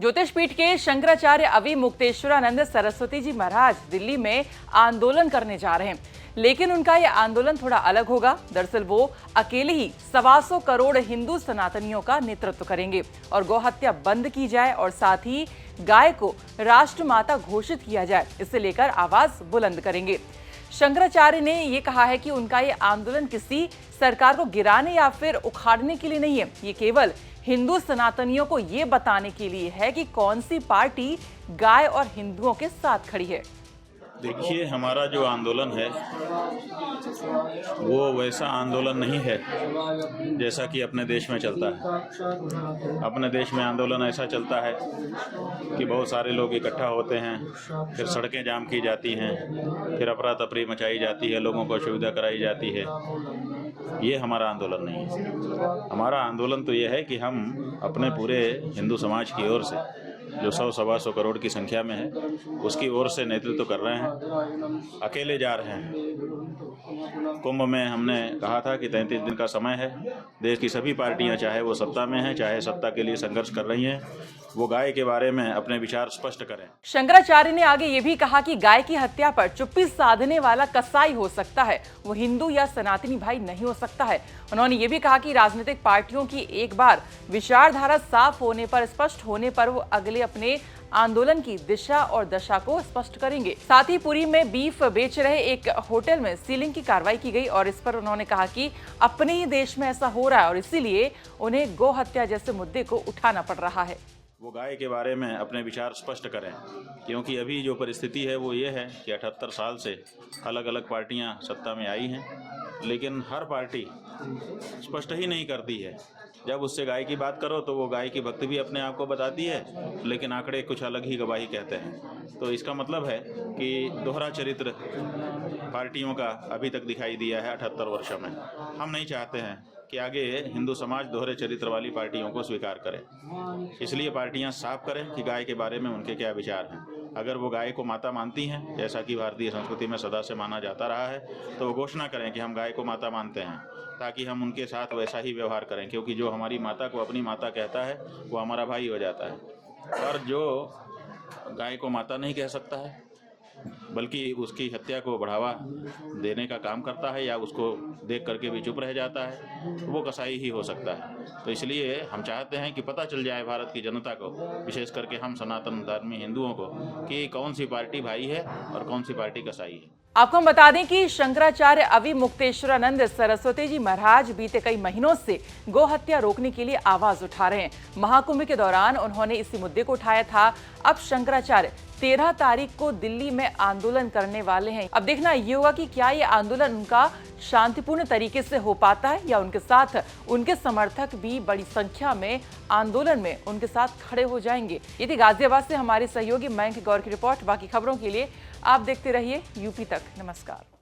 ज्योतिष पीठ के शंकराचार्य अविमुक्तेश्वरानंद सरस्वती जी महाराज दिल्ली में आंदोलन करने जा रहे हैं, लेकिन उनका यह आंदोलन थोड़ा अलग होगा। दरअसल वो अकेले ही 125 करोड़ हिंदू सनातनियों का नेतृत्व करेंगे और गौहत्या बंद की जाए और साथ ही गाय को राष्ट्रमाता घोषित किया जाए, इसे लेकर आवाज बुलंद करेंगे। शंकराचार्य ने यह कहा है कि उनका ये आंदोलन किसी सरकार को गिराने या फिर उखाड़ने के लिए नहीं है, ये केवल हिंदू सनातनियों को ये बताने के लिए है कि कौन सी पार्टी गाय और हिंदुओं के साथ खड़ी है। देखिए, हमारा जो आंदोलन है वो वैसा आंदोलन नहीं है जैसा कि अपने देश में चलता है। अपने देश में आंदोलन ऐसा चलता है कि बहुत सारे लोग इकट्ठा होते हैं, फिर सड़कें जाम की जाती हैं, फिर अफरा तफरी मचाई जाती है, लोगों को सुविधा कराई जाती है। ये हमारा आंदोलन नहीं है। हमारा आंदोलन तो ये है कि हम अपने पूरे हिंदू समाज की ओर से, जो 100-125 करोड़ की संख्या में है, उसकी ओर से नेतृत्व कर रहे हैं। अकेले जा रहे हैं। कुंभ में हमने कहा था कि 33 दिन का समय है। देश की सभी पार्टियां, चाहे वो सत्ता में हैं, चाहे सत्ता के लिए संघर्ष कर रही हैं, वो गाय के बारे में अपने विचार स्पष्ट करें। शंकराचार्य ने आगे ये भी कहा कि गाय की हत्या पर चुप्पी साधने वाला कसाई हो सकता है, वो हिंदू या सनातनी भाई नहीं हो सकता है। उन्होंने ये भी कहा कि राजनीतिक पार्टियों की एक बार विचारधारा साफ होने पर, स्पष्ट होने पर वो अगले अपने आंदोलन की दिशा और दशा को स्पष्ट करेंगे। साथ ही पुरी में बीफ बेच रहे एक होटल में सीलिंग की कार्रवाई की गई और इस पर उन्होंने कहा कि अपने ही देश में ऐसा हो रहा है और इसीलिए उन्हें गौ हत्या जैसे मुद्दे को उठाना पड़ रहा है। वो गाय के बारे में अपने विचार स्पष्ट करें, क्योंकि अभी जो परिस्थिति है वो ये है कि 78 साल से अलग अलग पार्टियां सत्ता में आई हैं, लेकिन हर पार्टी स्पष्ट ही नहीं करती है। जब उससे गाय की बात करो तो वो गाय की भक्ति भी अपने आप को बताती है, लेकिन आंकड़े कुछ अलग ही गवाही कहते हैं। तो इसका मतलब है कि दोहरा चरित्र पार्टियों का अभी तक दिखाई दिया है 78 वर्षों में। हम नहीं चाहते हैं कि आगे हिंदू समाज दोहरे चरित्र वाली पार्टियों को स्वीकार करे। इसलिए पार्टियां साफ करें कि गाय के बारे में उनके क्या विचार हैं। अगर वो गाय को माता मानती हैं, जैसा कि भारतीय संस्कृति में सदा से माना जाता रहा है, तो वो घोषणा करें कि हम गाय को माता मानते हैं, ताकि हम उनके साथ वैसा ही व्यवहार करें, क्योंकि जो हमारी माता को अपनी माता कहता है वो हमारा भाई हो जाता है। और जो गाय को माता नहीं कह सकता है, बल्कि उसकी हत्या को बढ़ावा देने का काम करता है या उसको देख करके भी चुप रह जाता है, तो वो कसाई ही हो सकता है। तो इसलिए हम चाहते हैं कि पता चल जाए भारत की जनता को, विशेष करके हम सनातन धर्मी हिंदुओं को, कि कौन सी पार्टी भाई है और कौन सी पार्टी कसाई है। आपको हम बता दें कि शंकराचार्य अविमुक्तेश्वरानंद सरस्वती जी महाराज बीते कई महीनों से गौ हत्या रोकने के लिए आवाज उठा रहे हैं। महाकुंभ के दौरान उन्होंने इसी मुद्दे को उठाया था। अब शंकराचार्य 13 तारीख को दिल्ली में आंदोलन करने वाले हैं। अब देखना ये होगा कि क्या ये आंदोलन उनका शांतिपूर्ण तरीके से हो पाता है या उनके साथ उनके समर्थक भी बड़ी संख्या में आंदोलन में उनके साथ खड़े हो जाएंगे। ये थी गाजियाबाद से हमारे सहयोगी मयंक गौर की रिपोर्ट। बाकी खबरों के लिए आप देखते रहिए यूपी तक। नमस्कार।